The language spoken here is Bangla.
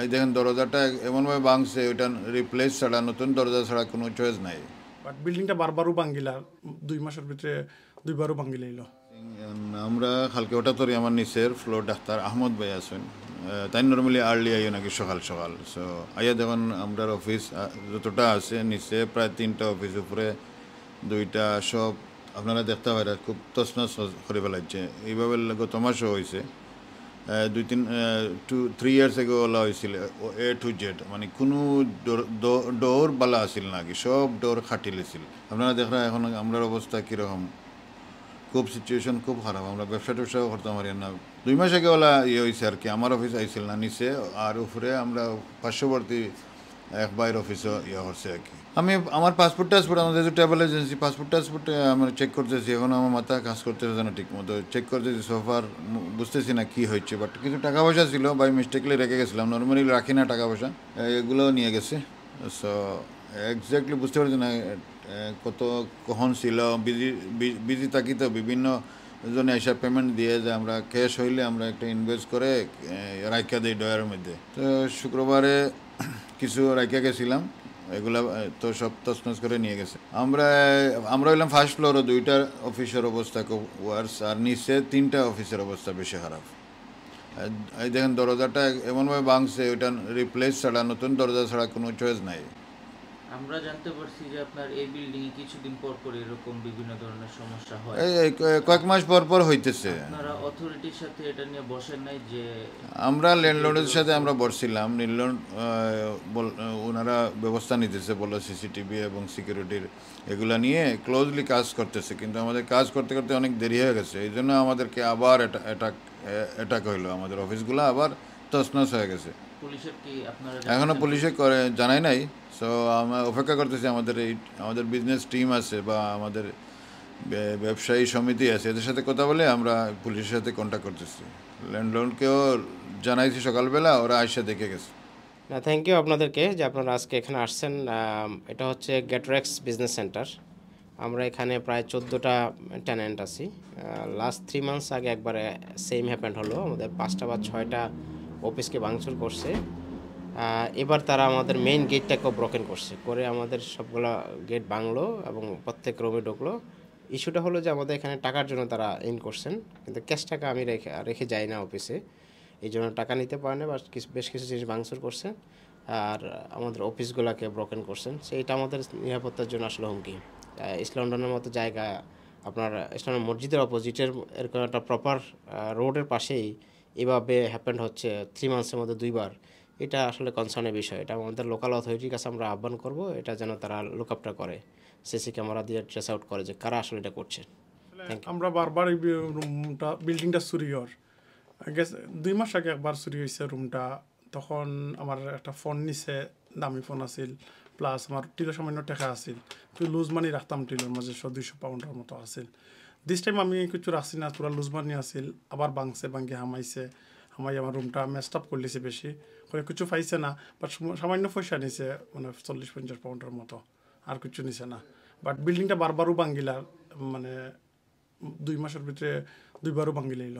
এই দেখেন দরজাটা এমনভাবে ভাঙছে, ওইটা রিপ্লেস ছাড়া, নতুন দরজা ছাড়া কোনো চয়েস নাই। বাট বিল্ডিংটা বারবারও ভাঙ্গিলা, 2 মাসের ভিতরে 2বারও ভাঙ্গিলাইল। আমরা কালকে হঠাৎ করে আমার নিচের ফ্লোর ডাক্তার আহমদ ভাই আছেন, তাই নর্মালি আর্লি আইও নাকি সকাল সকাল। সো আইয়া দেখুন আমরা অফিস যতটা আছে নিচে প্রায় 3টা অফিস, উপরে 2টা, সব আপনারা দেখতে পারেন খুব তছনছ করে ফেলাইছে। এইভাবে গত মাসও হয়েছে, 2-3 ইয়ার্স এগো ওলা হয়েছিল A to Z, মানে কোনো ডোর বালা আসিল না, কি সব ডোর খাটিলেছিল। আপনারা দেখরা এখন আমরার অবস্থা কীরকম, খুব সিচুয়েশন খুব খারাপ। আমরা ব্যবসা ট্যাবসাও করতে পারি না। 2 মাস আগে ওলা ইয়ে হয়েছে আর কি, আমার অফিস আইছিল না নিচে, আর উপরে আমরা পার্শ্ববর্তী এক বাইর অফিসও ইয়ে করছে আর কি। আমি আমার পাসপোর্ট টাসপোর্ট, আমাদের যে ট্রাভেল এজেন্সি, পাসপোর্ট টাসপোর্টে আমরা চেক করতেছি, এখন আমার মাথা কাজ করতেছে না ঠিক মতো, চেক করতেছি সোফার, বুঝতেছি না কী হচ্ছে। বাট কিছু টাকা পয়সা ছিল, বাই মিস্টেকলি রেখে গেছিলাম, নর্মালি রাখি না টাকা পয়সা, এগুলোও নিয়ে গেছে। সো এক্স্যাক্টলি বুঝতে পারছি না কত কখন ছিল, বিজি বিজি থাকি তো, বিভিন্ন জনে এসে পেমেন্ট দিয়ে যে আমরা ক্যাশ হইলে আমরা একটা ইনভেস্ট করে রাইখা দিই ডয়ারের মধ্যে। তো শুক্রবারে কিছু রাইখা গেছিলাম, এগুলা তো সব তছনছ করে নিয়ে গেছে। আমরা হইলাম ফার্স্ট ফ্লোরও 2টা অফিসের অবস্থা খুব ওয়ার্স, আর নিচে 3টা অফিসের অবস্থা বেশি খারাপ। এই দেখেন দরজাটা এমনভাবে ভাঙছে, ওইটা রিপ্লেস ছাড়া, নতুন দরজা ছাড়া কোনো চয়েস নাই। আমরা জানতে পারছি যে আপনার এই বিল্ডিং এ কিছুদিন পর পর এরকম বিভিন্ন ধরনের সমস্যা হয়। এই কয়েক মাস পর পর হইতেছে। আপনারা অথরিটির সাথে এটা নিয়ে বসেন নাই যে? আমরা ল্যান্ডলর্ডের সাথে আমরা বসছিলাম, ল্যান্ডলর্ড ওনারা ব্যবস্থা নিতেছে, বলো সিসিটিভি এবং সিকিউরিটির এগুলা নিয়ে ক্লোজলি কাজ করতেছে, কিন্তু আমাদের কাজ করতে করতে অনেক দেরি হয়ে গেছে। এই জন্য আমাদেরকে আবার অ্যাটাক হইলো, আমাদের অফিসগুলো আবার তছনছ হয়ে গেছে। পুলিশের কি আপনারা এখনও পুলিশে করে জানাই নাই। সো আমরা অপেক্ষা করতেছি, আমাদের বিজনেস টিম আছে বা আমাদের ব্যবসায়ী সমিতি আছে, এদের সাথে কথা বলে আমরা পুলিশের সাথে কন্ট্যাক্ট করতেছি। ল্যান্ডলর্ডকেও জানাইছি সকালবেলা, ওরা আইসা দেখে গেছে। না, থ্যাংক ইউ আপনাদেরকে যে আপনারা আজকে এখানে আসছেন। এটা হচ্ছে গেটরেক্স বিজনেস সেন্টার। আমরা এখানে প্রায় 14টা টেনেন্ট আছি। লাস্ট 3 মান্থস আগে একবারে সেম হ্যাপেন্ড হলো, আমাদের 5টা বা 6টা অফিসকে ভাঙচুর করছে। এবার তারা আমাদের মেইন গেটটাকেও ব্রোকেন করে আমাদের সবগুলো গেট ভাঙলো এবং প্রত্যেক রুমে ঢুকলো। ইস্যুটা হলো যে আমাদের এখানে টাকার জন্য তারা ইন করছেন, কিন্তু ক্যাশ টাকা আমি রেখে যাই না অফিসে, এই জন্য টাকা নিতে পারে না, বা বেশ কিছু জিনিস ভাঙচুর করছেন আর আমাদের অফিসগুলোকে ব্রোকেন করছেন। সেইটা আমাদের নিরাপত্তার জন্য আসলে হুমকি। ইস্ট লন্ডনের মতো জায়গা, আপনার ইসলামের মসজিদের অপোজিটের এরকম একটা প্রপার রোডের পাশেই এভাবে হ্যাপেন্ড হচ্ছে 3 মান্থসের মধ্যে 2বার। এটা আসলে কনসার্নের বিষয়। এটা আমাদের লোকাল অথরিটির কাছে আমরা আহ্বান করব, এটা যেন তারা লুকআপটা করে, সিসি ক্যামেরা দিয়ে ট্রেস আউট করে যে কারা আসলে এটা করছে। আমরা বারবার এই রুমটা, বিল্ডিংটা চুরি হওয়ার গেছে। 2 মাস আগে একবার চুরি হয়েছে রুমটা, তখন আমার একটা ফোন নিছে, দামি ফোন আছিল, প্লাস আমার টিলো সামান্য টাকা আছিল, তো লুজ মানি রাখতাম টিলোর মাঝে 100-200 পাউন্ডের মতো আছিল। দিস টাইম আমি কিছু রাখছি না, পুরা লুজ মানি আছিল, আবার ভাঙি হামাইছে, আমার রুমটা মেস্ট আপ করলিছে বেশি করে, কিছু পাইছে না, বাট সামান্য পয়সা নিছে, মানে 40-50 পাউন্ডের মতো, আর কিছু নিছে না। বাট বিল্ডিংটা বারবারও ভাঙ্গিলা, মানে 2 মাসের ভিতরে 2বারও ভাঙ্গিলাইল।